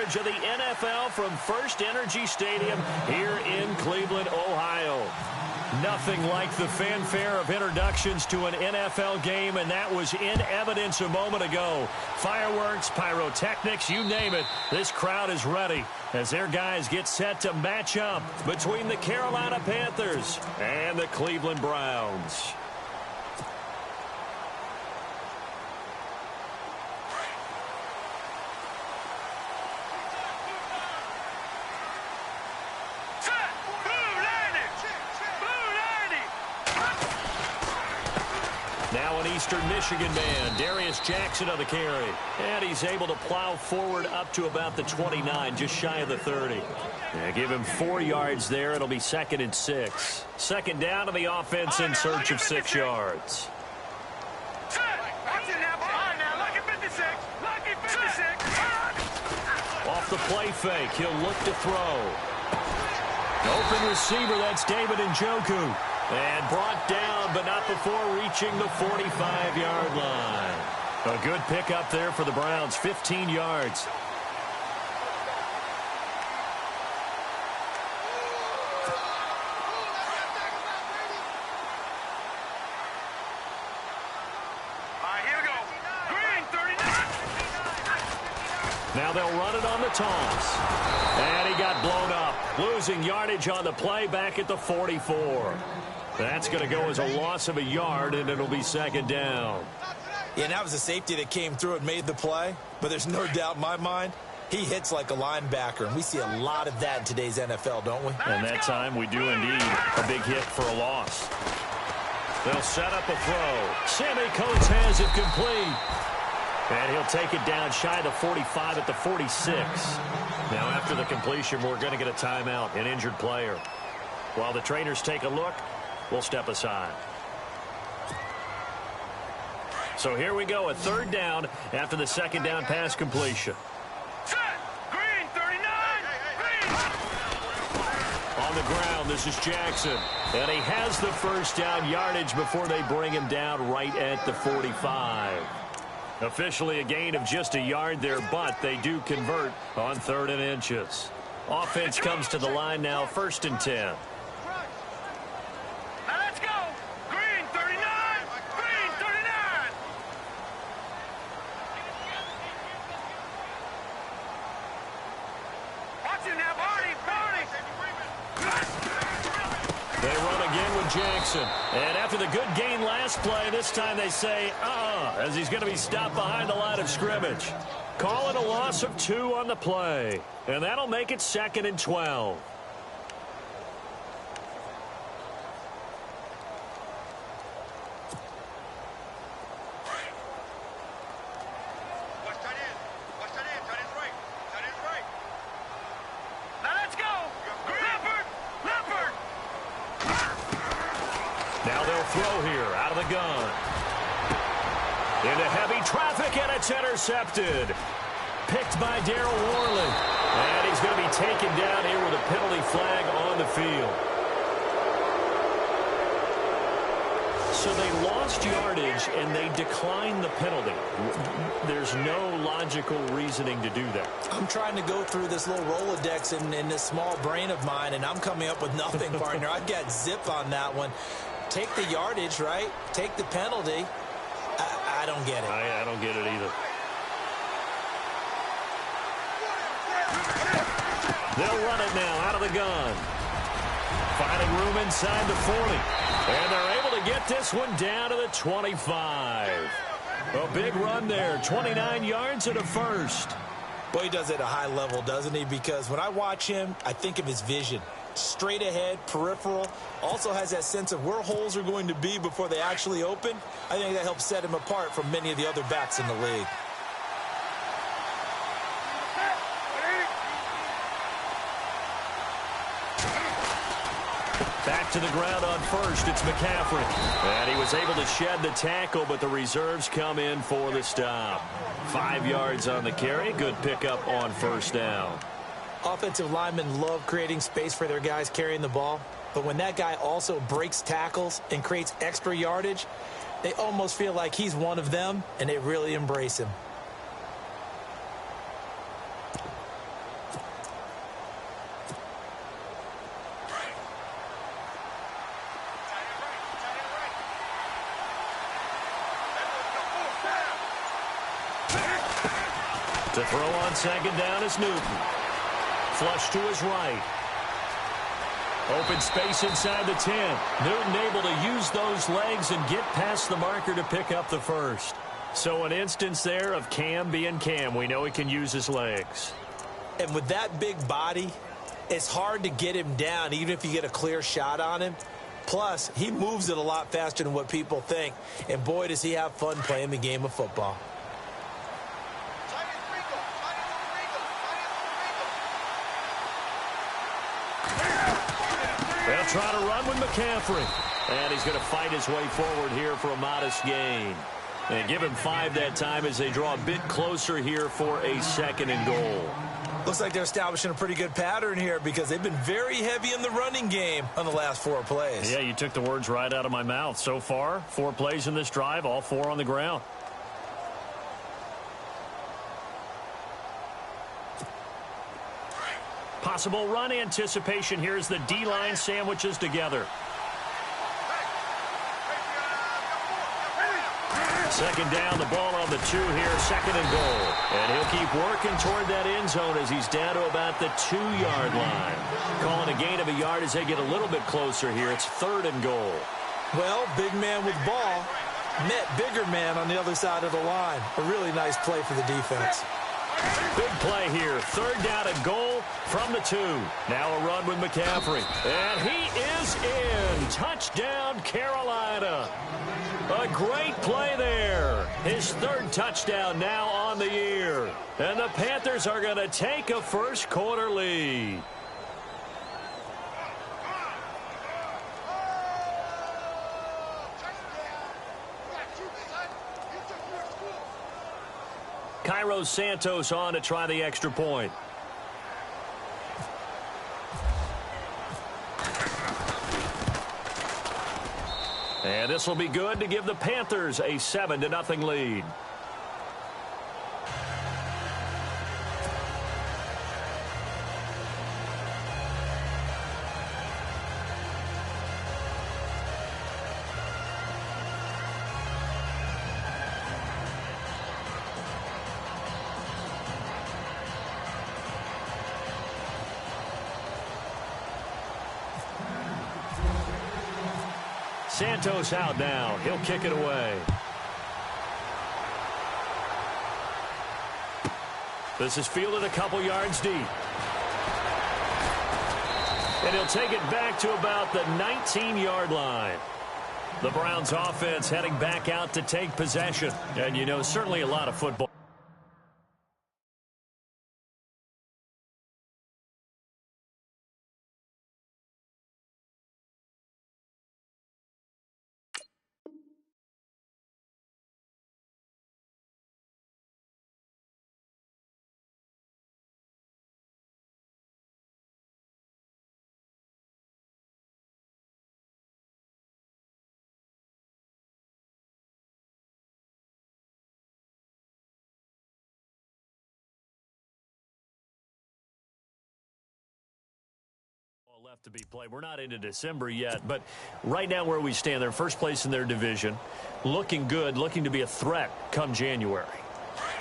coverage of the NFL from First Energy Stadium here in Cleveland, Ohio. Nothing like the fanfare of introductions to an NFL game, and that was in evidence a moment ago. Fireworks, pyrotechnics, you name it. This crowd is ready as their guys get set to match up between the Carolina Panthers and the Cleveland Browns. Now an Eastern Michigan man, Darius Jackson on the carry. And he's able to plow forward up to about the 29, just shy of the 30. Yeah, give him 4 yards there. It'll be 2nd and 6. Second down to the offense in search of 6 yards. Off the play fake, he'll look to throw. Open receiver, that's David Njoku. And brought down, but not before reaching the 45-yard line. A good pickup there for the Browns, 15 yards. Here we go. Green, 39. Now they'll run it on the toss. And he got blown up, losing yardage on the play back at the 44. That's going to go as a loss of a yard, and it'll be 2nd down. Yeah, and that was a safety that came through and made the play. But there's no doubt in my mind, he hits like a linebacker. And we see a lot of that in today's NFL, don't we? And that time we do indeed. A big hit for a loss. They'll set up a throw. Sammy Coates has it complete. And he'll take it down shy of the 45 at the 46. Now after the completion, we're going to get a timeout, an injured player. While the trainers take a look, we'll step aside. So here we go, a 3rd down after the 2nd down pass completion. Set. Green, 39. Green. On the ground, this is Jackson. And he has the 1st down yardage before they bring him down right at the 45. Officially a gain of just a yard there, but they do convert on 3rd and inches. Offense comes to the line now, 1st and 10. They run again with Jackson. And after the good gain last play, this time they say, as he's going to be stopped behind the line of scrimmage. Call it a loss of 2 on the play. And that'll make it 2nd and 12. Now they'll throw here out of the gun. Into heavy traffic, and it's intercepted. Picked by Darryl Worley. And he's going to be taken down here with a penalty flag on the field. So they lost yardage, and they declined the penalty. There's no logical reasoning to do that. I'm trying to go through this little Rolodex in this small brain of mine, and I'm coming up with nothing, partner. I've got zip on that one. Take the yardage, right? Take the penalty. I don't get it. I don't get it either. They'll run it now out of the gun. Finding room inside the 40. And they're able to get this one down to the 25. A big run there. 29 yards and a 1st. Boy, he does it at a high level, doesn't he? Because when I watch him, I think of his vision. Straight ahead, peripheral. Also has that sense of where holes are going to be before they actually open. I think that helps set him apart from many of the other backs in the league. Back to the ground on 1st. It's McCaffrey. And he was able to shed the tackle, but the reserves come in for the stop. 5 yards on the carry. Good pickup on 1st down. Offensive linemen love creating space for their guys carrying the ball. But when that guy also breaks tackles and creates extra yardage, they almost feel like he's one of them, and they really embrace him. To throw on second down is Newton. Flush to his right. Open space inside the 10. Newton able to use those legs and get past the marker to pick up the first. So an instance there of Cam being Cam. We know he can use his legs. And with that big body, it's hard to get him down, even if you get a clear shot on him. Plus, he moves it a lot faster than what people think. And boy, does he have fun playing the game of football. They'll try to run with McCaffrey. And he's going to fight his way forward here for a modest gain. And give him 5 that time as they draw a bit closer here for a 2nd and goal. Looks like they're establishing a pretty good pattern here because they've been very heavy in the running game on the last 4 plays. Yeah, you took the words right out of my mouth. So far, 4 plays in this drive, all 4 on the ground. Possible run anticipation here as the D-line sandwiches together. 2nd down, the ball on the 2 here, 2nd and goal. And he'll keep working toward that end zone as he's down to about the 2-yard line. Calling a gain of a yard as they get a little bit closer here. It's 3rd and goal. Well, big man with ball met bigger man on the other side of the line. A really nice play for the defense. Big play here. 3rd down and goal from the 2. Now a run with McCaffrey. And he is in. Touchdown, Carolina. A great play there. His 3rd touchdown now on the year. And the Panthers are going to take a first quarter lead. Cairo Santos on to try the extra point. And this will be good to give the Panthers a 7-0 lead. Santos out now. He'll kick it away. This is fielded a couple yards deep. And he'll take it back to about the 19-yard line. The Browns offense heading back out to take possession. And, you know, certainly a lot of football. Left to be played. We're not into December yet, but right now where we stand, they're first place in their division, looking good, looking to be a threat come January.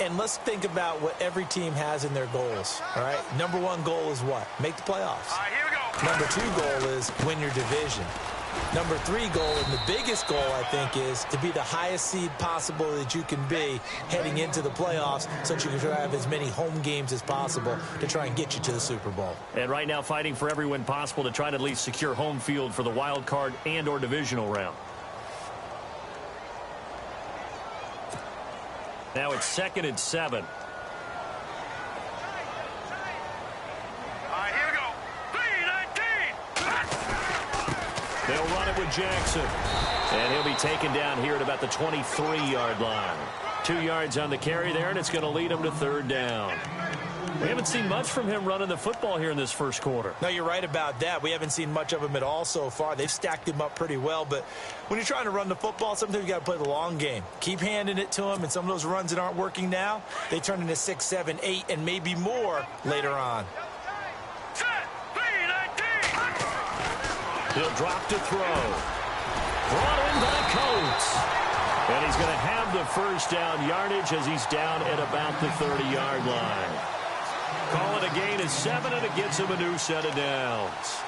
And let's think about what every team has in their goals, all right? Number 1 goal is what? Make the playoffs. All right, here we go. Number 2 goal is win your division. Number 3 goal, and the biggest goal, I think, is to be the highest seed possible that you can be heading into the playoffs so that you can have as many home games as possible to try and get you to the Super Bowl. And right now fighting for every win possible to try to at least secure home field for the wild card and or divisional round. Now it's 2nd and 7. They'll run it with Jackson. And he'll be taken down here at about the 23-yard line. 2 yards on the carry there, and it's going to lead him to 3rd down. We haven't seen much from him running the football here in this first quarter. No, you're right about that. We haven't seen much of him at all so far. They've stacked him up pretty well, but when you're trying to run the football, sometimes you got to play the long game. Keep handing it to him, and some of those runs that aren't working now, they turn into 6, 7, 8, and maybe more later on. He'll drop to throw. Brought in by Coates. And he's going to have the first down yardage as he's down at about the 30-yard line. Call it a gain of 7, and it gets him a new set of downs.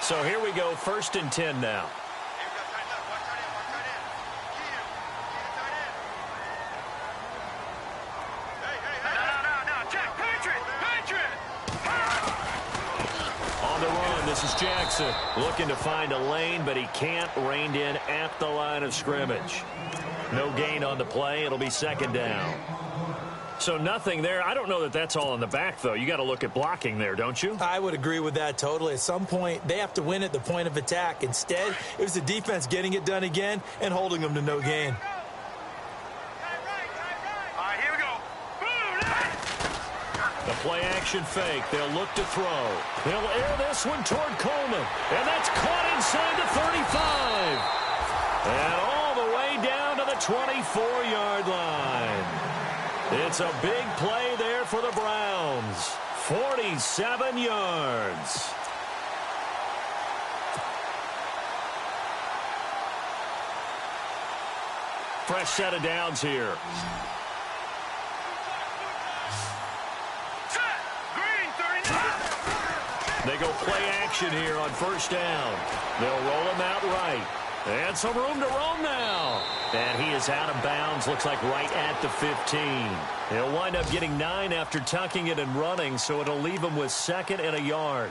So here we go, 1st and 10 now. On the run, this is Jackson looking to find a lane, but he can't. Reined in at the line of scrimmage. No gain on the play. It'll be 2nd down. So nothing there. I don't know that that's all in the back, though. You got to look at blocking there, don't you? I would agree with that totally. At some point, they have to win at the point of attack. Instead, it was the defense getting it done again and holding them to no gain. Here we go. The play-action fake. They'll look to throw. They'll air this one toward Coleman. And that's caught inside the 35. And all the way down to the 24-yard line. It's a big play there for the Browns. 47 yards. Fresh set of downs here. They go play action here on 1st down. They'll roll him out right. And some room to roam now. And he is out of bounds, looks like right at the 15. He'll wind up getting 9 after tucking it and running, so it'll leave him with 2nd and a yard.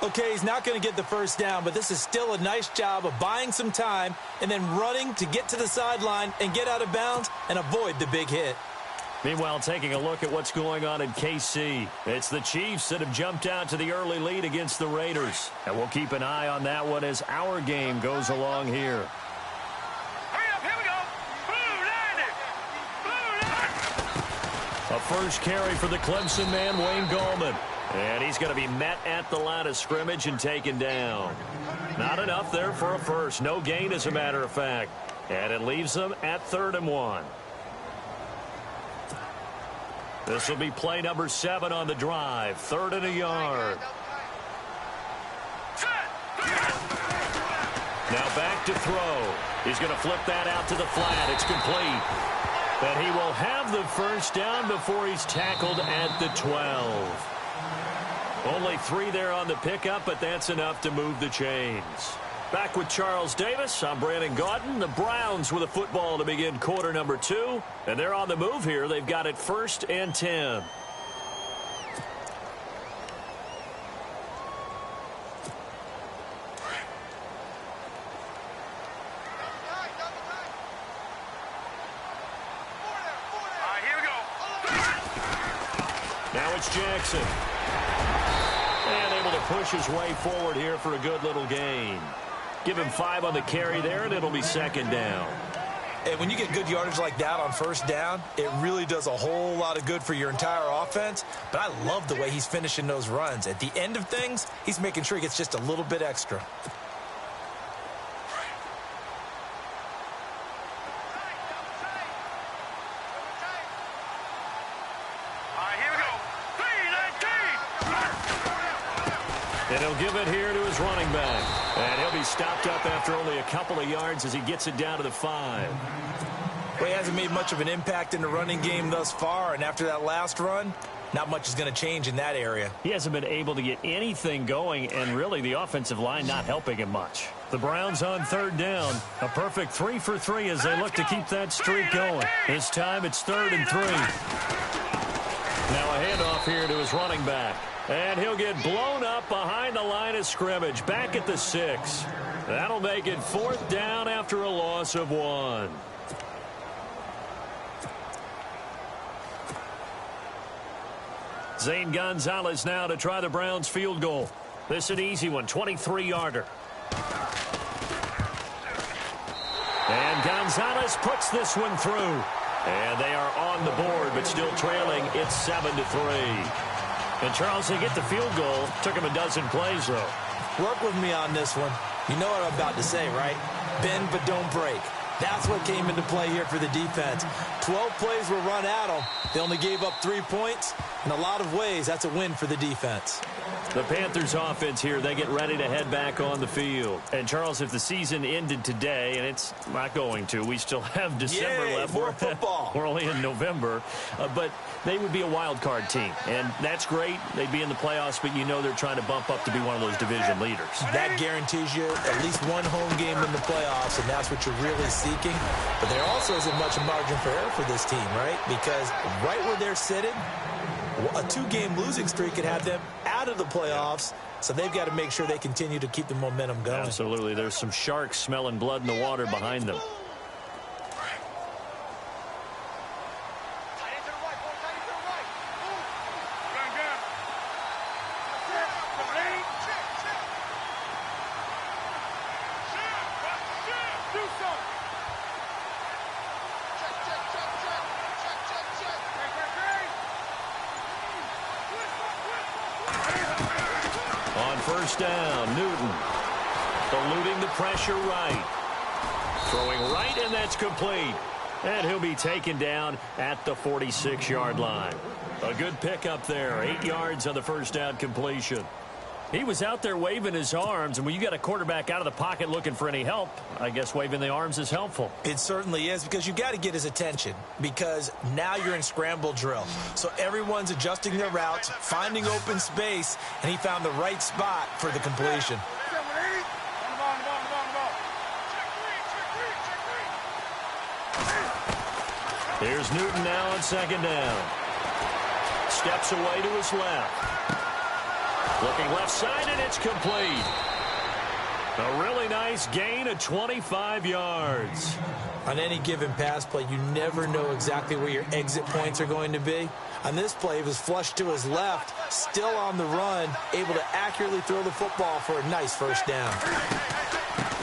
Okay, he's not going to get the first down, but this is still a nice job of buying some time and then running to get to the sideline and get out of bounds and avoid the big hit. Meanwhile, taking a look at what's going on in KC. It's the Chiefs that have jumped out to the early lead against the Raiders. And we'll keep an eye on that one as our game goes along here. Hurry up, here we go. A first carry for the Clemson man, Wayne Gallman. And he's going to be met at the line of scrimmage and taken down. Not enough there for a first. No gain, as a matter of fact. And it leaves them at 3rd and 1. This will be play number 7 on the drive. 3rd and a yard. Now back to throw. He's going to flip that out to the flat. It's complete. And he will have the first down before he's tackled at the 12. Only 3 there on the pickup, but that's enough to move the chains. Back with Charles Davis, I'm Brandon Gaudin. The Browns with a football to begin quarter number 2. And they're on the move here. They've got it 1st and 10. Here we go. Now it's Jackson. And able to push his way forward here for a good little gain. Give him 5 on the carry there, and it'll be 2nd down. And when you get good yardage like that on 1st down, it really does a whole lot of good for your entire offense. But I love the way he's finishing those runs. At the end of things, he's making sure he gets just a little bit extra. Here we go. 3-19. And he'll give it here to his running back. And he'll be stopped up after only a couple of yards as he gets it down to the 5. Well, he hasn't made much of an impact in the running game thus far, and after that last run, not much is going to change in that area. He hasn't been able to get anything going, and really the offensive line not helping him much. The Browns on 3rd down. A perfect 3 for 3 as they look to keep that streak going. This time it's 3rd and 3. Now a handoff here to his running back. And he'll get blown up behind the line of scrimmage, back at the 6. That'll make it 4th down after a loss of 1. Zane Gonzalez now to try the Browns field goal. This an easy one, 23-yarder. And Gonzalez puts this one through. And they are on the board, but still trailing. It's 7-3. And Charles, they get the field goal. Took him a dozen plays, though. Work with me on this one. You know what I'm about to say, right? Bend but don't break. That's what came into play here for the defense. 12 plays were run at them. They only gave up 3 points. In a lot of ways, that's a win for the defense. The Panthers offense here, they get ready to head back on the field. And, Charles, if the season ended today, and it's not going to, we still have December left. More football. We're only in November. But they would be a wild card team. And that's great. They'd be in the playoffs, but you know they're trying to bump up to be one of those division leaders. That guarantees you at least one home game in the playoffs, and that's what you're really seeking. But there also isn't much margin for error for this team, right? Because right where they're sitting, a two-game losing streak could have them out of the playoffs, so they've got to make sure they continue to keep the momentum going. Absolutely. There's some sharks smelling blood in the water behind them. First down, Newton. Eluding the pressure right. Throwing right, and that's complete. And he'll be taken down at the 46-yard line. A good pickup there. 8 yards on the first down completion. He was out there waving his arms, and when you got a quarterback out of the pocket looking for any help, I guess waving the arms is helpful. It certainly is, because you got to get his attention, because now you're in scramble drill. So everyone's adjusting their routes, finding open space, and he found the right spot for the completion. Here's Newton now on second down. Steps away to his left. Looking left side, and it's complete. A really nice gain of 25 yards. On any given pass play, you never know exactly where your exit points are going to be. On this play, it was flushed to his left, still on the run, able to accurately throw the football for a nice first down.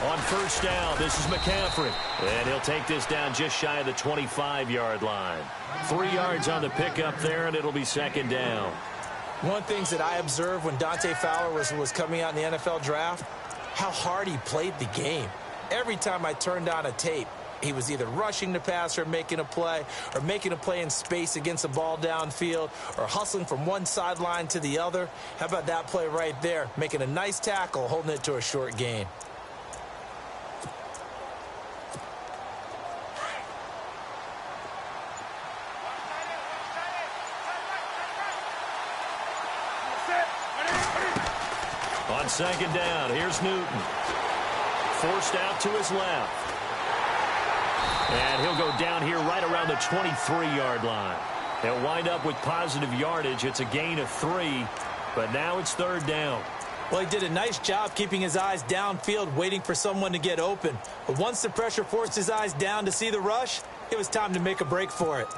On first down, this is McCaffrey. And he'll take this down just shy of the 25-yard line. 3 yards on the pickup there, and it'll be second down. One of the things that I observed when Dante Fowler was coming out in the NFL draft, how hard he played the game. Every time I turned on a tape, he was either rushing the passer, making a play in space against the ball downfield, or hustling from one sideline to the other. How about that play right there? Making a nice tackle, holding it to a short gain. On second down, here's Newton. Forced out to his left. And he'll go down here right around the 23-yard line. He'll wind up with positive yardage. It's a gain of 3, but now it's third down. Well, he did a nice job keeping his eyes downfield, waiting for someone to get open. But once the pressure forced his eyes down to see the rush, it was time to make a break for it.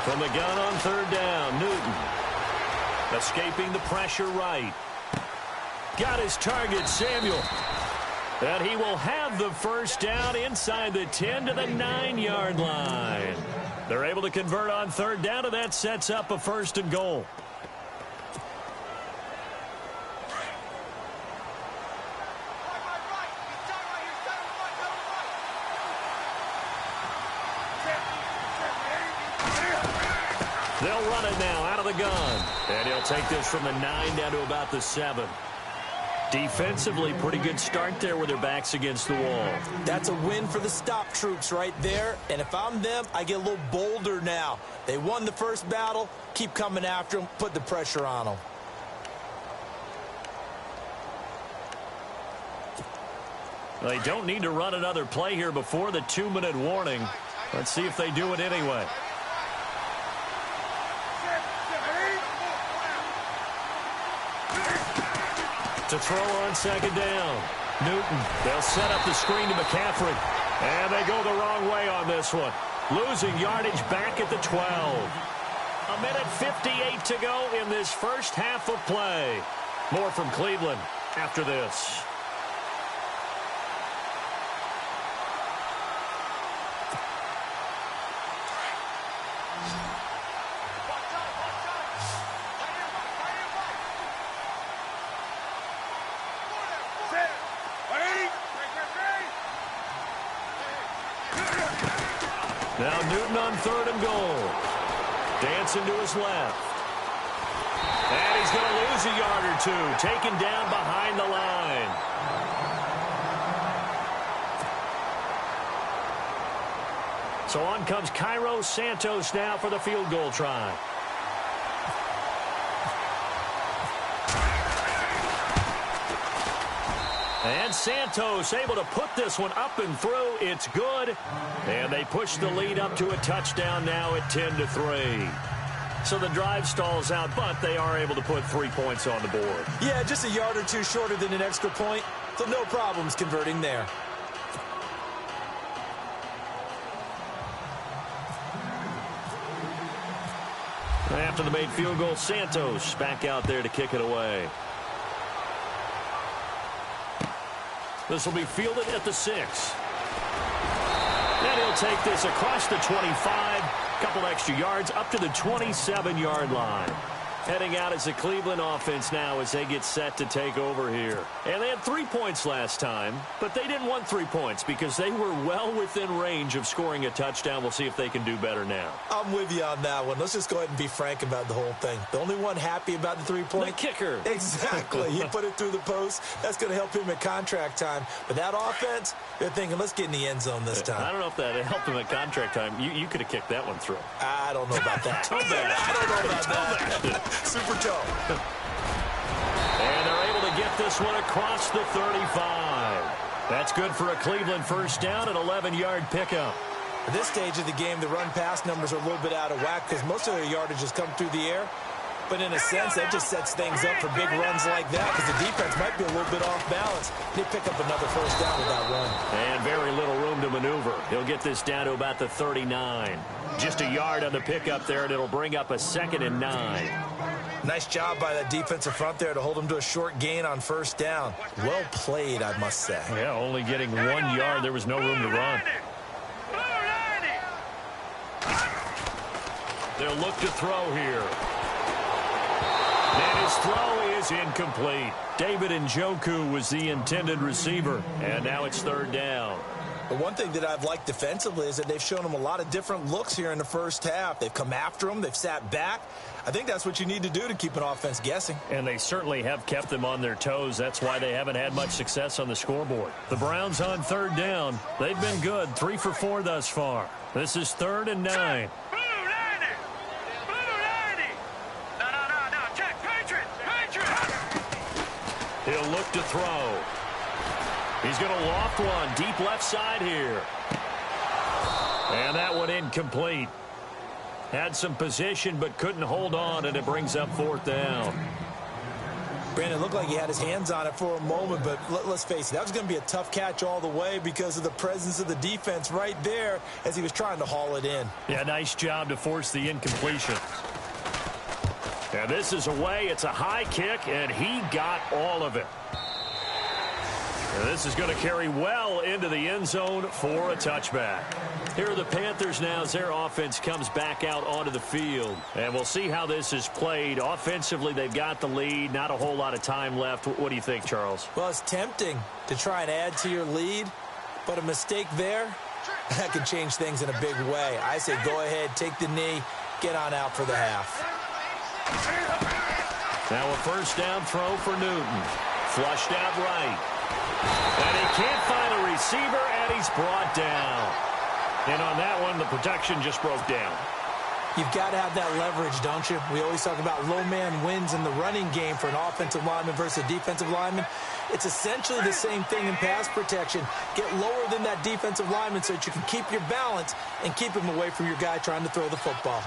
From the gun on third down, Newton. Escaping the pressure right. Got his target, Samuel. And he will have the first down inside the 10 to the 9-yard line. They're able to convert on third down, and that sets up a first and goal. They'll run it now out of the gun. And he'll take this from the 9 down to about the 7. Defensively, pretty good start there with their backs against the wall. That's a win for the stop troops right there. And if I'm them, I get a little bolder now. They won the first battle. Keep coming after them. Put the pressure on them. They don't need to run another play here before the 2-minute warning. Let's see if they do it anyway. To throw on second down. Newton. They'll set up the screen to McCaffrey. And they go the wrong way on this one. Losing yardage back at the 12. A minute 58 to go in this first half of play. More from Cleveland after this. Now Newton on 3rd and goal. Dancing to his left. And he's going to lose a yard or two. Taken down behind the line. So on comes Cairo Santos now for the field goal try. And Santos able to put this one up and through. It's good. And they push the lead up to a touchdown now at 10-3. So the drive stalls out, but they are able to put 3 points on the board. Yeah, just a yard or two shorter than an extra point. So no problems converting there. After the made field goal, Santos back out there to kick it away. This will be fielded at the 6. And he'll take this across the 25. Couple extra yards up to the 27-yard line. Heading out as the Cleveland offense now as they get set to take over here. And they had 3 points last time, but they didn't want 3 points because they were well within range of scoring a touchdown. We'll see if they can do better now. I'm with you on that one. Let's just go ahead and be frank about the whole thing. The only one happy about the 3-point? The kicker. Exactly. He put it through the post. That's going to help him at contract time. But that offense, they're thinking, let's get in the end zone this time. I don't know if that helped him at contract time. You could have kicked that one through. I don't know about that. Too bad. I don't know about that. Super toe. And they're able to get this one across the 35. That's good for a Cleveland first down, an 11-yard pickup. At this stage of the game, the run-pass numbers are a little bit out of whack because most of their yardage has come through the air. But in a sense, that just sets things up for big runs like that because the defense might be a little bit off balance. They pick up another first down with that run. And very little room to maneuver. He'll get this down to about the 39. Just a yard on the pickup there, and it'll bring up a 2nd and 9. Nice job by that defensive front there to hold him to a short gain on first down. Well played, I must say. Yeah, only getting 1 yard. There was no room to run. They'll look to throw here. And his throw is incomplete. David Njoku was the intended receiver. And now it's 3rd down. The one thing that I've liked defensively is that they've shown him a lot of different looks here in the first half. They've come after him. They've sat back. I think that's what you need to do to keep an offense guessing. And they certainly have kept them on their toes. That's why they haven't had much success on the scoreboard. The Browns on 3rd down. They've been good. 3 for 4 thus far. This is 3rd and 9. He'll look to throw. He's going to loft one deep left side here. And that one incomplete. Had some position but couldn't hold on, and it brings up 4th down. Brandon, looked like he had his hands on it for a moment, but let's face it, that was going to be a tough catch all the way because of the presence of the defense right there as he was trying to haul it in. Yeah, nice job to force the incompletion. And this is away. It's a high kick, and he got all of it. And this is going to carry well into the end zone for a touchback. Here are the Panthers now as their offense comes back out onto the field. And we'll see how this is played. Offensively, they've got the lead. Not a whole lot of time left. What do you think, Charles? Well, it's tempting to try and add to your lead, but a mistake there, that could change things in a big way. I say go ahead, take the knee, get on out for the half. Now a first down throw for Newton. Flushed out right. And he can't find a receiver, and he's brought down. And on that one, the protection just broke down. You've got to have that leverage, don't you? We always talk about low man wins in the running game for an offensive lineman versus a defensive lineman. It's essentially the same thing in pass protection. Get lower than that defensive lineman so that you can keep your balance and keep him away from your guy trying to throw the football.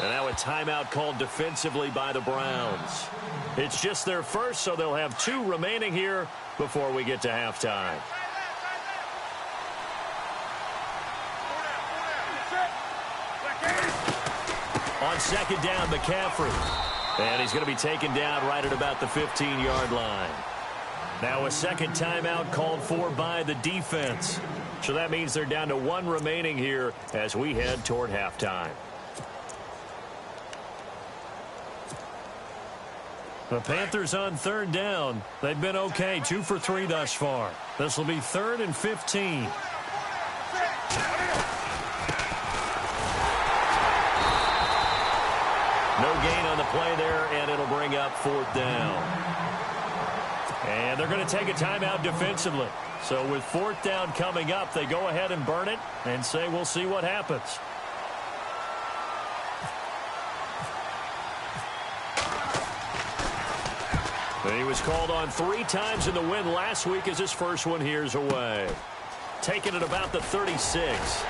And now a timeout called defensively by the Browns. It's just their first, so they'll have 2 remaining here before we get to halftime. On 2nd down, McCaffrey. And he's going to be taken down right at about the 15-yard line. Now a second timeout called for by the defense. So that means they're down to 1 remaining here as we head toward halftime. The Panthers on third down. They've been okay, 2 for 3 thus far. This will be 3rd and 15. No gain on the play there, and it'll bring up 4th down. And they're going to take a timeout defensively. So with 4th down coming up, they go ahead and burn it and say we'll see what happens. He was called on 3 times in the win last week as his first one here's away. Taking it about the 36.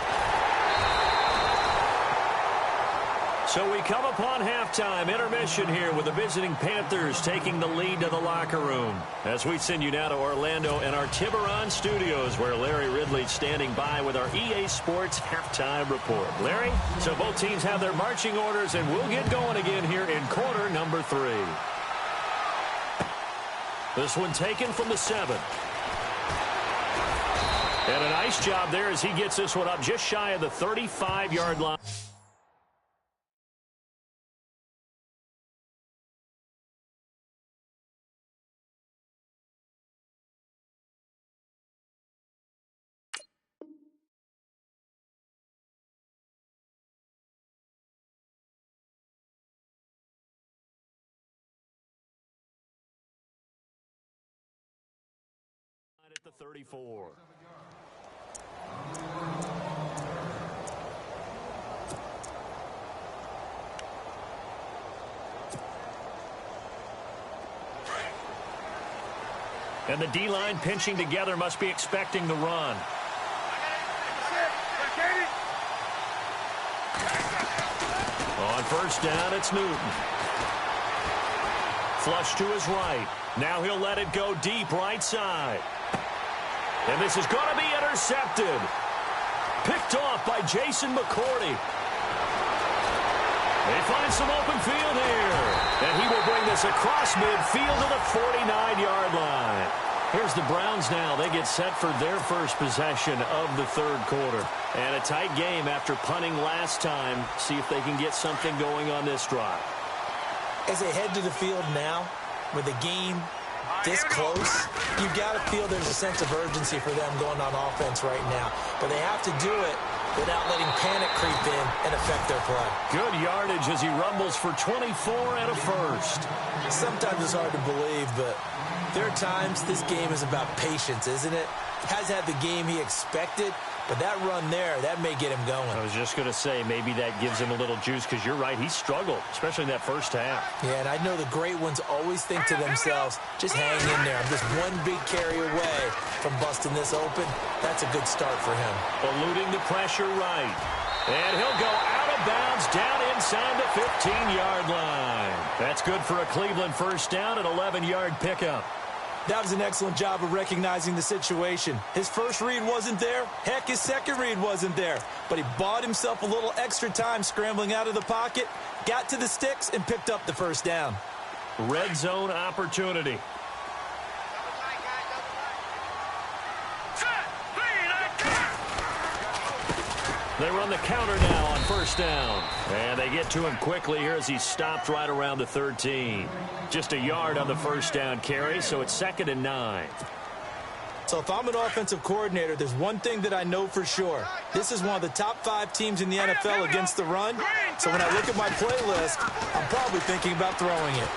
So we come upon halftime intermission here with the visiting Panthers taking the lead to the locker room. As we send you now to Orlando and our Tiburon studios where Larry Ridley's standing by with our EA Sports halftime report. Larry, so both teams have their marching orders and we'll get going again here in quarter number 3. This one taken from the 7. And a nice job there as he gets this one up just shy of the 35-yard line. At the 34. And the D-line pinching together must be expecting the run. On first down, it's Newton. Flush to his right. Now he'll let it go deep right side. And this is going to be intercepted. Picked off by Jason McCourty. They find some open field here. And he will bring this across midfield to the 49-yard line. Here's the Browns now. They get set for their first possession of the third quarter. And a tight game after punting last time. See if they can get something going on this drive. As they head to the field now, with the game this close, you've got to feel there's a sense of urgency for them going on offense right now. But they have to do it without letting panic creep in and affect their play. Good yardage as he rumbles for 24 and a first. Sometimes it's hard to believe, but there are times this game is about patience, isn't it? Has had the game he expected, but that run there, that may get him going. I was just going to say, maybe that gives him a little juice, because you're right, he struggled, especially in that first half. Yeah, and I know the great ones always think to themselves, just hang in there. I'm just one big carry away from busting this open. That's a good start for him. Eluding the pressure right. And he'll go out of bounds down inside the 15-yard line. That's good for a Cleveland first down, an 11-yard pickup. That was an excellent job of recognizing the situation. His first read wasn't there. Heck, his second read wasn't there. But he bought himself a little extra time scrambling out of the pocket, got to the sticks, and picked up the first down. Red zone opportunity. They run the counter now on first down. And they get to him quickly here as he stopped right around the 13. Just a yard on the first down carry, so it's 2nd and 9. So if I'm an offensive coordinator, there's one thing that I know for sure. This is one of the top 5 teams in the NFL against the run. So when I look at my playlist, I'm probably thinking about throwing it.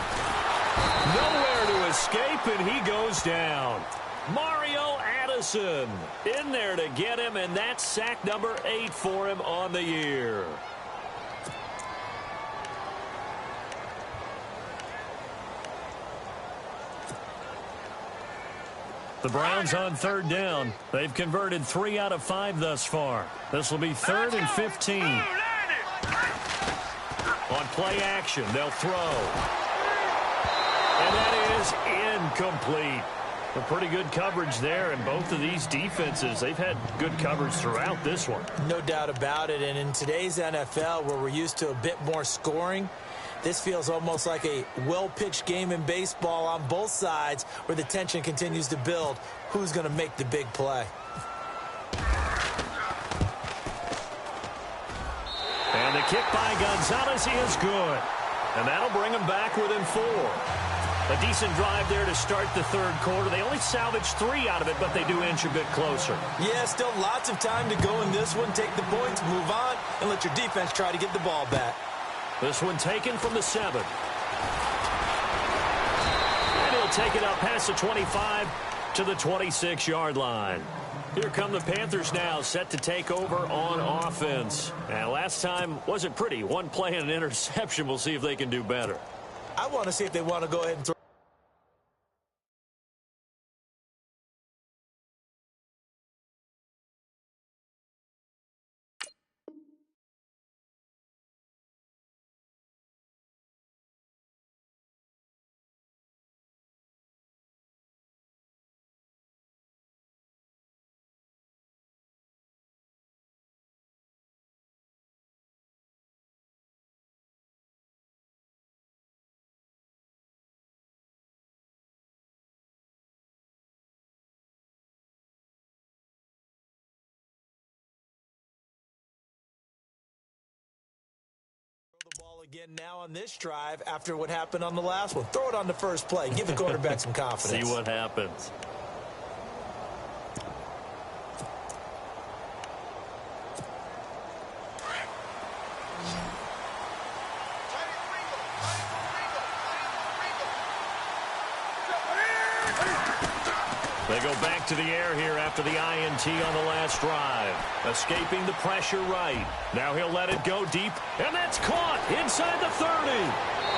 Nowhere to escape, and he goes down. Mario Addison in there to get him, and that's sack number 8 for him on the year. The Browns on third down. They've converted 3 out of 5 thus far. This will be 3rd and 15. On play action, they'll throw. And that is incomplete. A pretty good coverage there, and both of these defenses, they've had good coverage throughout this one. No doubt about it, and in today's NFL, where we're used to a bit more scoring, this feels almost like a well-pitched game in baseball on both sides where the tension continues to build. Who's going to make the big play? And the kick by Gonzalez is good. And that'll bring him back within 4. A decent drive there to start the third quarter. They only salvaged 3 out of it, but they do inch a bit closer. Yeah, still lots of time to go in this one. Take the points, move on, and let your defense try to get the ball back. This one taken from the 7. And he'll take it up past the 25 to the 26-yard line. Here come the Panthers now, set to take over on offense. And last time wasn't pretty. One play and an interception. We'll see if they can do better. I want to see if they want to go ahead and throw. The ball again now on this drive after what happened on the last one. Throw it on the first play. Give the quarterback some confidence. See what happens. They go back to the air here after the INT on the last drive. Escaping the pressure right. Now he'll let it go deep, and that's caught inside the 30.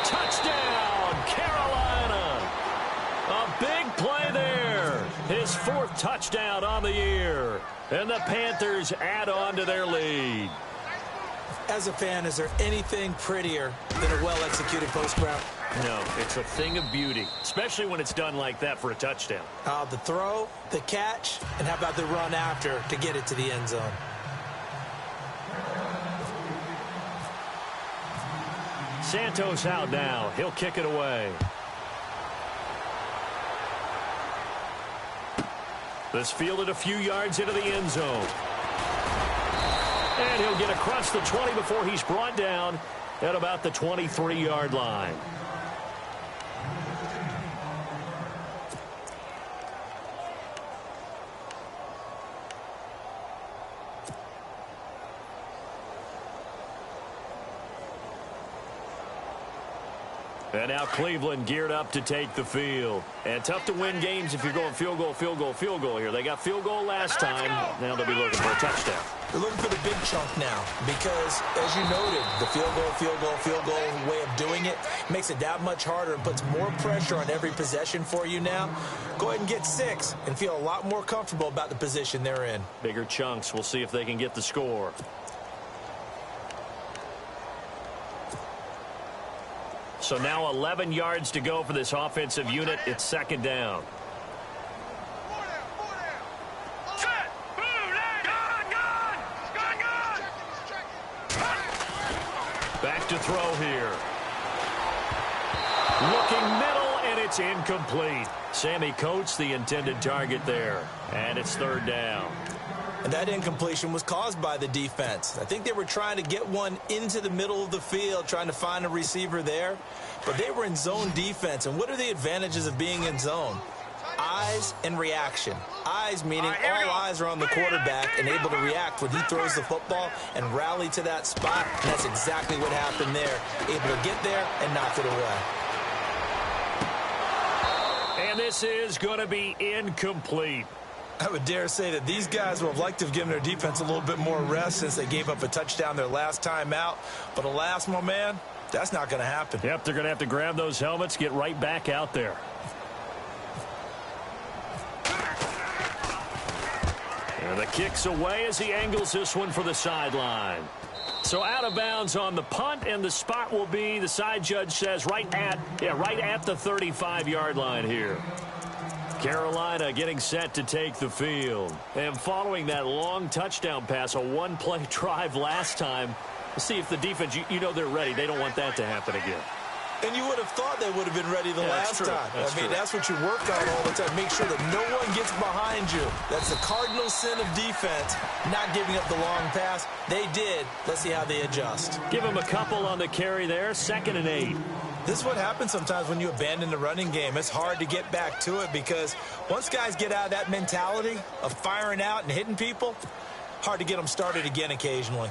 Touchdown, Carolina. A big play there. His 4th touchdown on the year. And the Panthers add on to their lead. As a fan, is there anything prettier than a well-executed post route? No, it's a thing of beauty, especially when it's done like that for a touchdown. The throw, the catch, and how about the run after to get it to the end zone? Santos out now. He'll kick it away. This fielded a few yards into the end zone. And he'll get across the 20 before he's brought down at about the 23-yard line. And now Cleveland geared up to take the field. And tough to win games if you're going field goal, field goal, field goal here. They got field goal last time. Now they'll be looking for a touchdown. They're looking for the big chunk now because, as you noted, the field goal, field goal, field goal way of doing it makes it that much harder and puts more pressure on every possession for you now. Go ahead and get 6 and feel a lot more comfortable about the position they're in. Bigger chunks. We'll see if they can get the score. So now 11 yards to go for this offensive unit. It's 2nd down. Back to throw here. Looking middle, and it's incomplete. Sammy Coates, the intended target there. And it's 3rd down. And that incompletion was caused by the defense. I think they were trying to get one into the middle of the field, trying to find a receiver there. But they were in zone defense. And what are the advantages of being in zone? Eyes and reaction. Eyes meaning all eyes are on the quarterback and able to react when he throws the football and rally to that spot. And that's exactly what happened there. Able to get there and knock it away. And this is going to be incomplete. I would dare say that these guys would have liked to have given their defense a little bit more rest since they gave up a touchdown their last time out. But alas, my man, that's not going to happen. Yep, they're going to have to grab those helmets, get right back out there. And the kick's away as he angles this one for the sideline. So out of bounds on the punt, and the spot will be, the side judge says, right at the 35-yard line here. Carolina getting set to take the field. And following that long touchdown pass, a one-play drive last time, see if the defense, you know they're ready. They don't want that to happen again. And you would have thought they would have been ready the last time. That's what you work on all the time. Make sure that no one gets behind you. That's the cardinal sin of defense, not giving up the long pass. They did. Let's see how they adjust. Give them a couple on the carry there. 2nd and 8. This is what happens sometimes when you abandon the running game. It's hard to get back to it because once guys get out of that mentality of firing out and hitting people, hard to get them started again occasionally.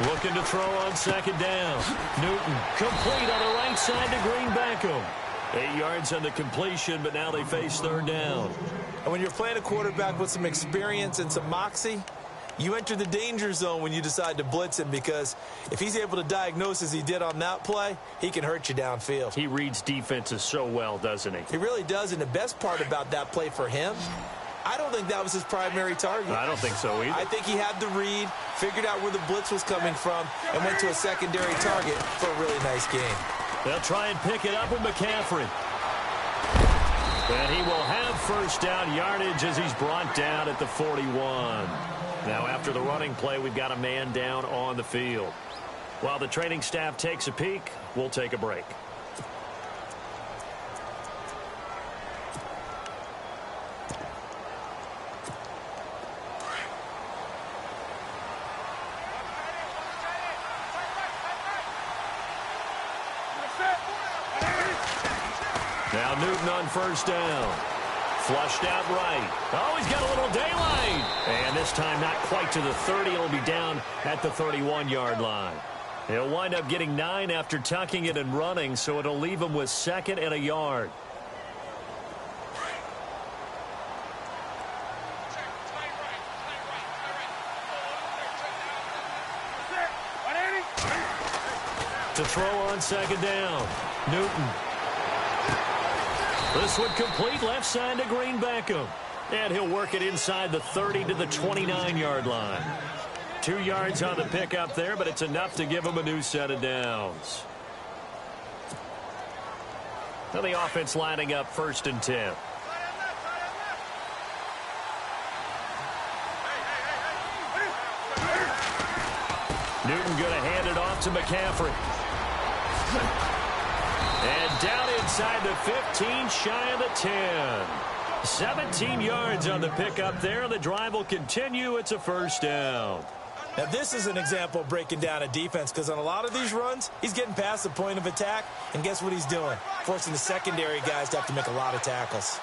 Looking to throw on second down. Newton complete on the right side to Green Beckham. 8 yards on the completion, but now they face third down. And when you're playing a quarterback with some experience and some moxie, you enter the danger zone when you decide to blitz him, because if he's able to diagnose as he did on that play, he can hurt you downfield. He reads defenses so well, doesn't he? He really does, and the best part about that play for him, I don't think that was his primary target. I don't think so either. I think he had the read, figured out where the blitz was coming from, and went to a secondary target for a really nice game. They'll try and pick it up with McCaffrey. And he will have first down yardage as he's brought down at the 41. Now after the running play, we've got a man down on the field. While the training staff takes a peek, we'll take a break. Now Newton on first down. Flushed out right. Oh, he's got a little daylight. And this time not quite to the 30. He'll be down at the 31-yard line. He'll wind up getting 9 after tucking it and running, so it'll leave him with 2nd and a yard. To throw on second down. Newton. This one complete left side to Green Beckham. And he'll work it inside the 30 to the 29-yard line. 2 yards on the pickup there, but it's enough to give him a new set of downs. Now the offense lining up 1st and 10. Newton going to hand it off to McCaffrey. And down inside the 15, shy of the 10. 17 yards on the pickup there. The drive will continue. It's a first down. Now, this is an example of breaking down a defense, because on a lot of these runs, he's getting past the point of attack, and guess what he's doing? Forcing the secondary guys to have to make a lot of tackles.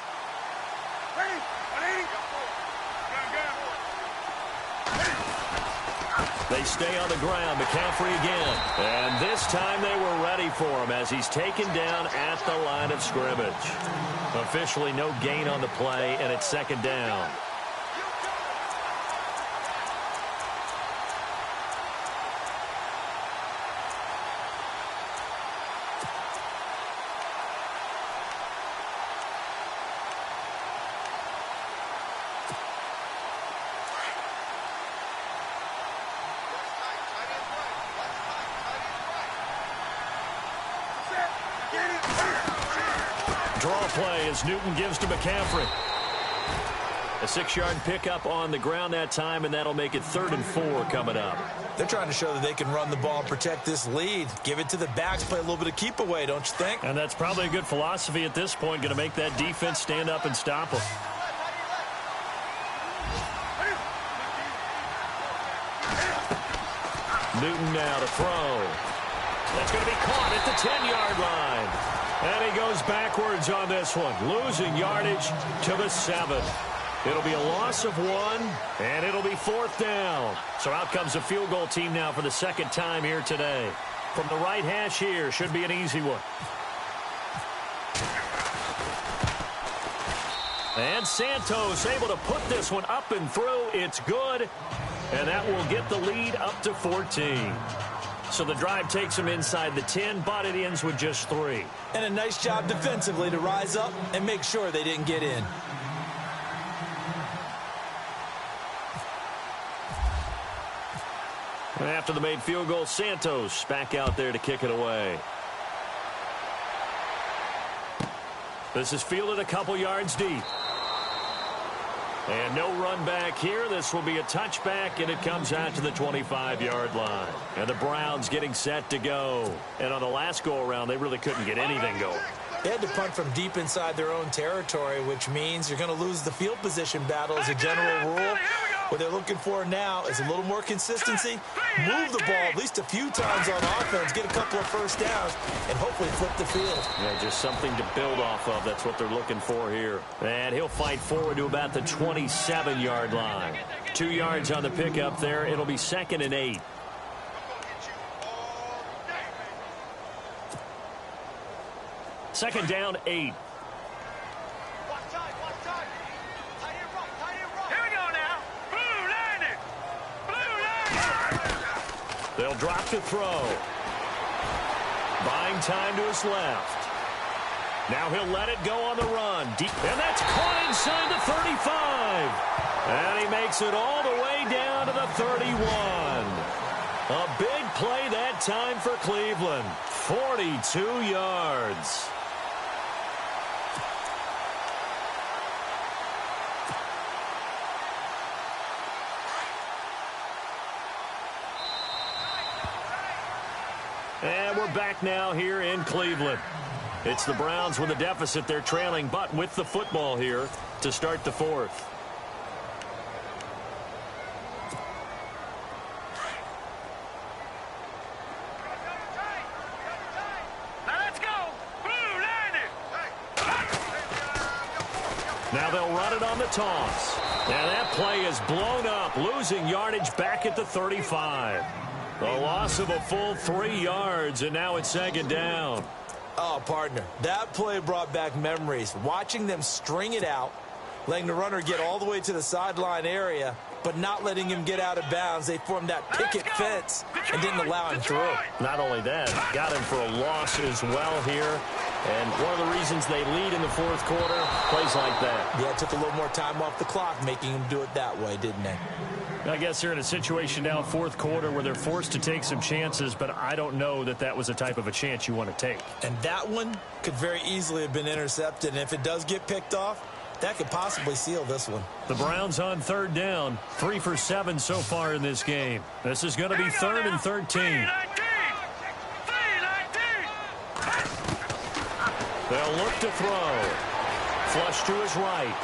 They stay on the ground. McCaffrey again. And this time they were ready for him as he's taken down at the line of scrimmage. Officially no gain on the play, and it's 2nd down. Draw play as Newton gives to McCaffrey. A 6-yard pickup on the ground that time, and that'll make it 3rd and 4 coming up. They're trying to show that they can run the ball and protect this lead. Give it to the backs, play a little bit of keep away, don't you think? And that's probably a good philosophy at this point, going to make that defense stand up and stop them. Newton now to throw. That's going to be caught at the 10-yard line. And he goes backwards on this one, losing yardage to the 7. It'll be a loss of 1, and it'll be 4th down. So out comes the field goal team now for the 2nd time here today. From the right hash here, should be an easy one. And Santos able to put this one up and through. It's good, and that will get the lead up to 14. So the drive takes them inside the 10, but it ends with just 3. And a nice job defensively to rise up and make sure they didn't get in. After the made field goal, Santos back out there to kick it away. This is fielded a couple yards deep. And no run back here. This will be a touchback, and it comes out to the 25-yard line. And the Browns getting set to go. And on the last go-around, they really couldn't get anything going. They had to punt from deep inside their own territory, which means you're going to lose the field position battle as a general rule. What they're looking for now is a little more consistency, move the ball at least a few times on offense, get a couple of first downs, and hopefully flip the field. Yeah, just something to build off of. That's what they're looking for here. And he'll fight forward to about the 27-yard line. 2 yards on the pickup there. It'll be 2nd and 8. Second down, 8. They'll drop to throw. Buying time to his left. Now he'll let it go on the run. Deep, and that's caught inside the 35. And he makes it all the way down to the 31. A big play that time for Cleveland. 42 yards. And we're back now here in Cleveland. It's the Browns with a deficit. They're trailing, but with the football here to start the 4th. Now they'll run it on the toss. And that play is blown up, losing yardage back at the 35. A loss of a full 3 yards, and now it's 2nd down. Oh, partner, that play brought back memories. Watching them string it out, letting the runner get all the way to the sideline area, but not letting him get out of bounds. They formed that picket fence and didn't allow him through. Not only that, got him for a loss as well here. And one of the reasons they lead in the 4th quarter, plays like that. Yeah, it took a little more time off the clock, making him do it that way, didn't they? I guess they're in a situation now, 4th quarter, where they're forced to take some chances, but I don't know that that was the type of a chance you want to take. And that one could very easily have been intercepted, and if it does get picked off, that could possibly seal this one. The Browns on 3rd down, 3 for 7 so far in this game. This is going to be 3rd and 13. They'll look to throw. Flush to his right.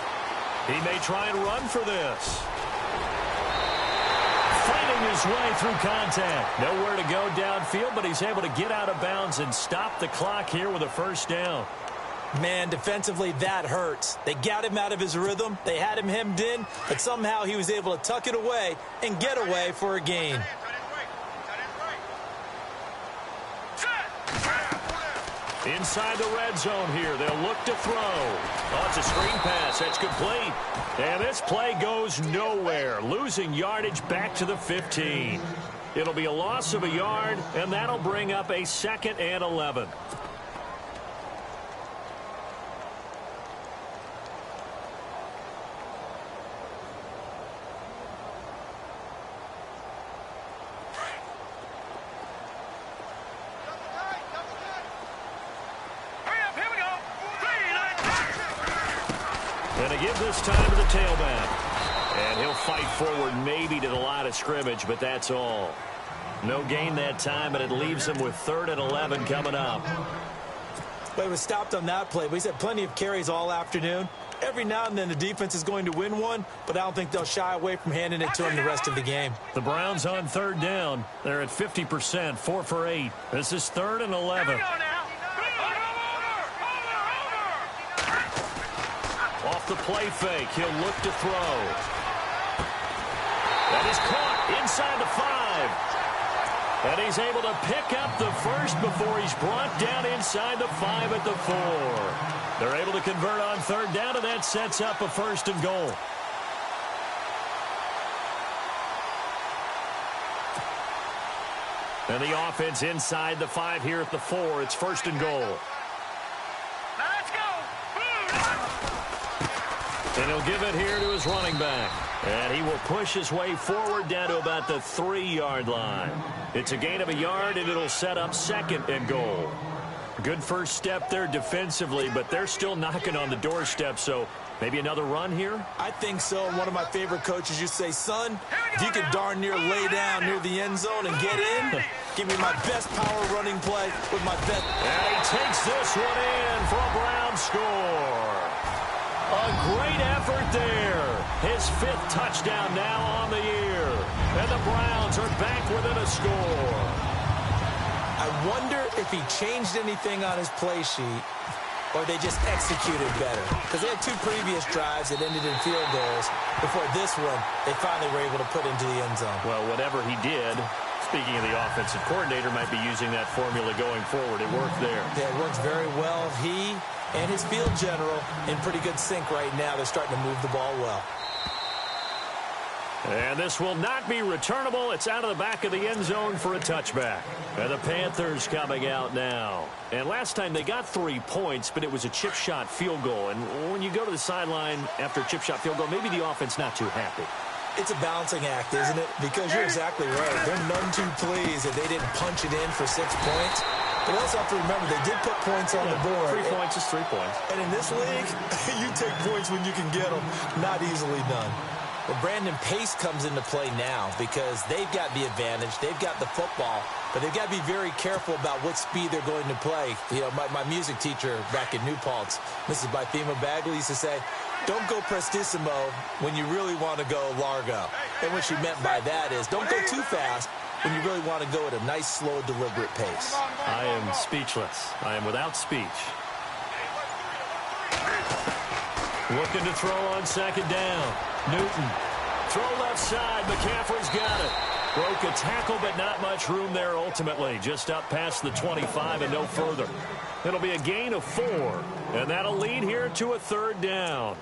He may try and run for this. Fighting his way through contact. Nowhere to go downfield, but he's able to get out of bounds and stop the clock here with a 1st down. Man, defensively, that hurts. They got him out of his rhythm. They had him hemmed in, but somehow he was able to tuck it away and get away for a gain. Inside the red zone here. They'll look to throw. Oh, it's a screen pass. That's complete. And this play goes nowhere. Losing yardage back to the 15. It'll be a loss of a yard, and that'll bring up a 2nd and 11. And a give this time to the tailback. And he'll fight forward maybe to the line of scrimmage, but that's all. No gain that time, and it leaves him with 3rd and 11 coming up. Well, he was stopped on that play, but he's had plenty of carries all afternoon. Every now and then the defense is going to win one, but I don't think they'll shy away from handing it to him the rest of the game. The Browns on 3rd down. They're at 50%, 4 for 8. This is 3rd and 11. Off the play fake, he'll look to throw. That is caught inside the 5. And he's able to pick up the 1st before he's brought down inside the 5 at the 4. They're able to convert on 3rd down, and that sets up a 1st and goal. And the offense inside the 5 here at the 4. It's 1st and goal. And he'll give it here to his running back. And he will push his way forward down to about the 3-yard line. It's a gain of a yard, and it'll set up 2nd and goal. Good first step there defensively, but they're still knocking on the doorstep, so maybe another run here? I think so. One of my favorite coaches used to say, son, if you can darn near lay down near the end zone and get in, give me my best power running play with my best. And he takes this one in for a Brown score. A great effort there. His 5th touchdown now on the year. And the Browns are back within a score. I wonder if he changed anything on his play sheet or they just executed better. Because they had 2 previous drives that ended in field goals. Before this one, they finally were able to put into the end zone. Well, whatever he did, speaking of the offensive coordinator, might be using that formula going forward. It worked there. Yeah, it works very well. He and his field general in pretty good sync right now. They're starting to move the ball well. And this will not be returnable. It's out of the back of the end zone for a touchback. And the Panthers coming out now. And last time they got 3 points, but it was a chip shot field goal. And when you go to the sideline after a chip shot field goal, maybe the offense not too happy. It's a balancing act, isn't it? Because you're exactly right. They're none too pleased that they didn't punch it in for 6 points. But also have to remember, they did put points on the board. 3 points is 3 points. And in this league, you take points when you can get them. Not easily done. Well, Brandon, pace comes into play now because they've got the advantage. They've got the football, but they've got to be very careful about what speed they're going to play. You know, my music teacher back in New Paltz, Mrs. Bythema Bagley, used to say, don't go prestissimo when you really want to go largo. And what she meant by that is don't go too fast when you really want to go at a nice, slow, deliberate pace. I am speechless. I am without speech. Looking to throw on 2nd down. Newton. Throw left side. McCaffrey's got it. Broke a tackle, but not much room there ultimately. Just up past the 25 and no further. It'll be a gain of 4. And that'll lead here to a 3rd down.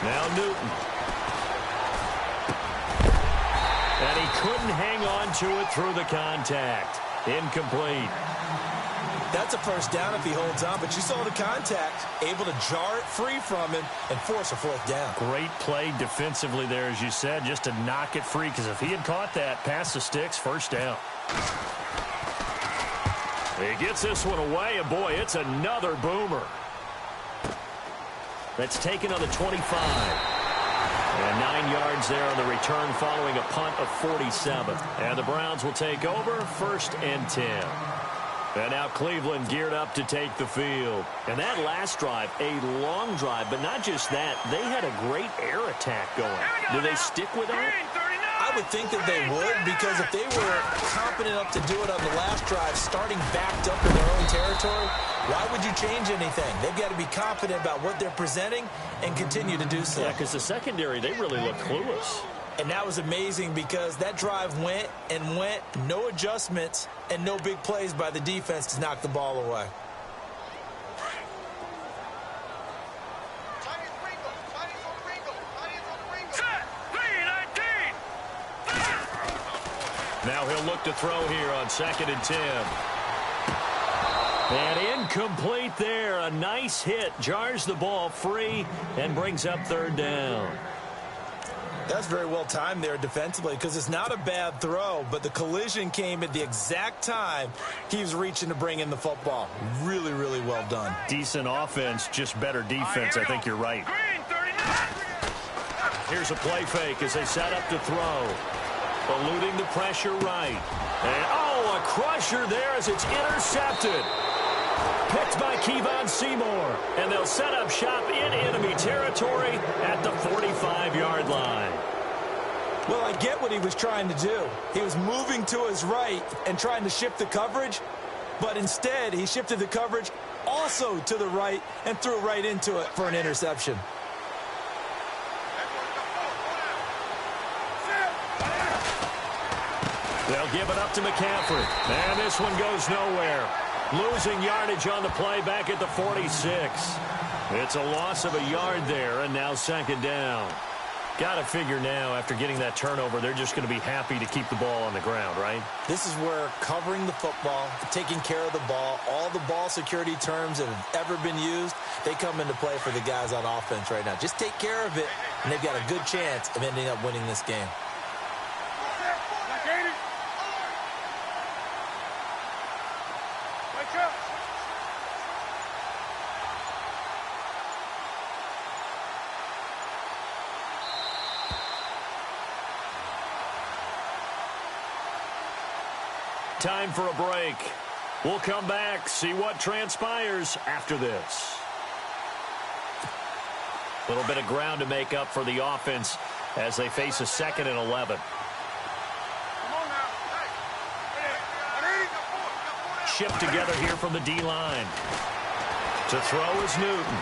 Now Newton. And he couldn't hang on to it through the contact. Incomplete. That's a first down if he holds on, but you saw the contact, able to jar it free from him and force a 4th down. Great play defensively there, as you said, just to knock it free, because if he had caught that, past the sticks, 1st down. He gets this one away, and boy, it's another boomer. That's taken on the 25. And 9 yards there on the return following a punt of 47. And the Browns will take over 1st and 10. And now Cleveland geared up to take the field. And that last drive, a long drive, but not just that. They had a great air attack going. Do they stick with that? I would think that they would, because if they were competent enough to do it on the last drive, starting backed up in their own territory, why would you change anything? They've got to be confident about what they're presenting and continue to do so. Yeah, because the secondary, they really look clueless. And that was amazing because that drive went and went, no adjustments, and no big plays by the defense to knock the ball away. Now he'll look to throw here on 2nd and 10. And incomplete there. A nice hit. Jars the ball free and brings up 3rd down. That's very well timed there defensively because it's not a bad throw, but the collision came at the exact time he was reaching to bring in the football. Really, really well done. Decent offense, just better defense. I think you're right. Here's a play fake as they set up to throw. Eluding the pressure right. And, a crusher there as it's intercepted. Picked by Kevon Seymour. And they'll set up shop in enemy territory at the 45-yard line. Well, I get what he was trying to do. He was moving to his right and trying to shift the coverage, but instead he shifted the coverage also to the right and threw right into it for an interception. They'll give it up to McCaffrey. And this one goes nowhere. Losing yardage on the play back at the 46. It's a loss of a yard there, and now second down. Got to figure now, after getting that turnover, they're just going to be happy to keep the ball on the ground, right? This is where covering the football, taking care of the ball, all the ball security terms that have ever been used, they come into play for the guys on offense right now. Just take care of it, and they've got a good chance of ending up winning this game. Time for a break. We'll come back, see what transpires after this. A little bit of ground to make up for the offense as they face a 2nd and 11. Shipped together here from the D-line. To throw is Newton.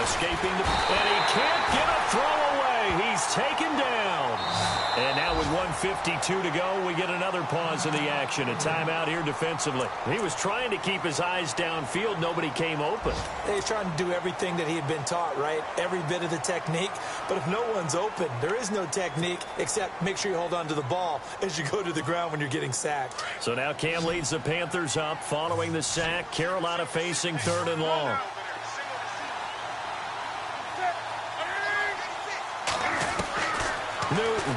Escaping, and he can't get a throw away. He's taken down. And now with 1:52 to go, we get another pause in the action. A timeout here defensively. He was trying to keep his eyes downfield. Nobody came open. He's trying to do everything that he had been taught, right? Every bit of the technique. But if no one's open, there is no technique except make sure you hold on to the ball as you go to the ground when you're getting sacked. So now Cam leads the Panthers up following the sack. Carolina facing 3rd and long. Newton.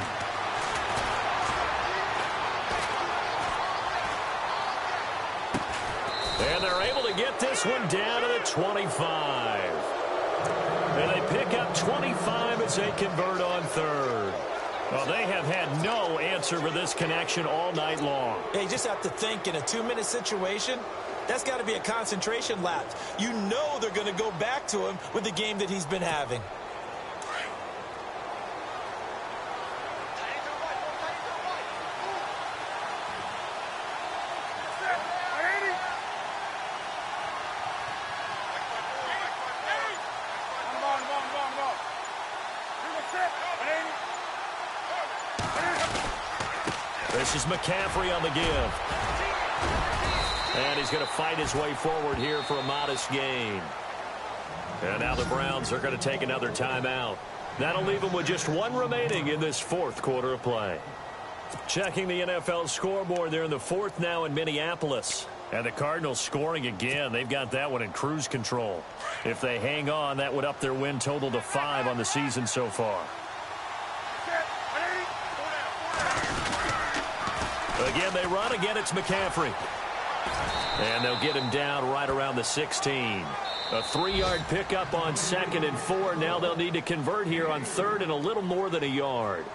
And they're able to get this one down to the 25. And they pick up 25 as they convert on 3rd. Well, they have had no answer for this connection all night long. Yeah, you just have to think in a 2-minute situation, that's got to be a concentration lapse. You know they're going to go back to him with the game that he's been having. This is McCaffrey on the give. And he's going to fight his way forward here for a modest gain. And now the Browns are going to take another timeout. That'll leave them with just 1 remaining in this 4th quarter of play. Checking the NFL scoreboard, they're in the 4th now in Minneapolis. And the Cardinals scoring again. They've got that one in cruise control. If they hang on, that would up their win total to 5 on the season so far. Again, they run. Again, it's McCaffrey. And they'll get him down right around the 16. A 3-yard pickup on 2nd and 4. Now they'll need to convert here on 3rd and a little more than a yard.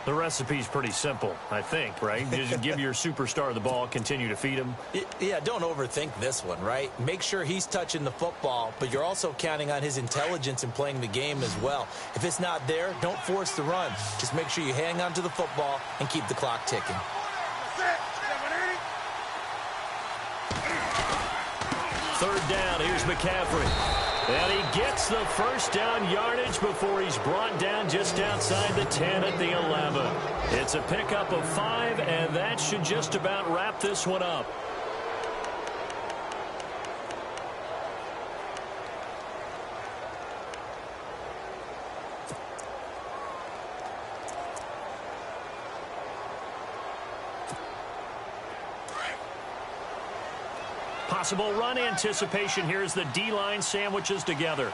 The recipe's pretty simple, I think, right? Just give your superstar the ball, continue to feed him. Yeah, don't overthink this one, right? Make sure he's touching the football, but you're also counting on his intelligence in playing the game as well. If it's not there, don't force the run. Just make sure you hang on to the football and keep the clock ticking. 3rd down, here's McCaffrey. And he gets the 1st down yardage before he's brought down just outside the 10 at the 11. It's a pickup of 5, and that should just about wrap this one up. Possible run anticipation here as the D-line sandwiches together.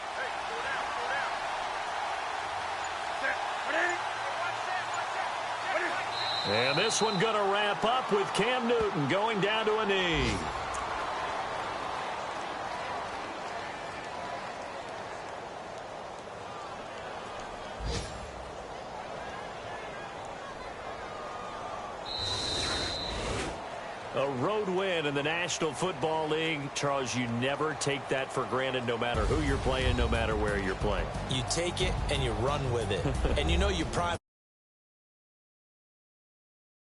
And this one going to wrap up with Cam Newton going down to a knee. A road win in the National Football League. Charles, you never take that for granted no matter who you're playing, no matter where you're playing. You take it and you run with it. And you know you prime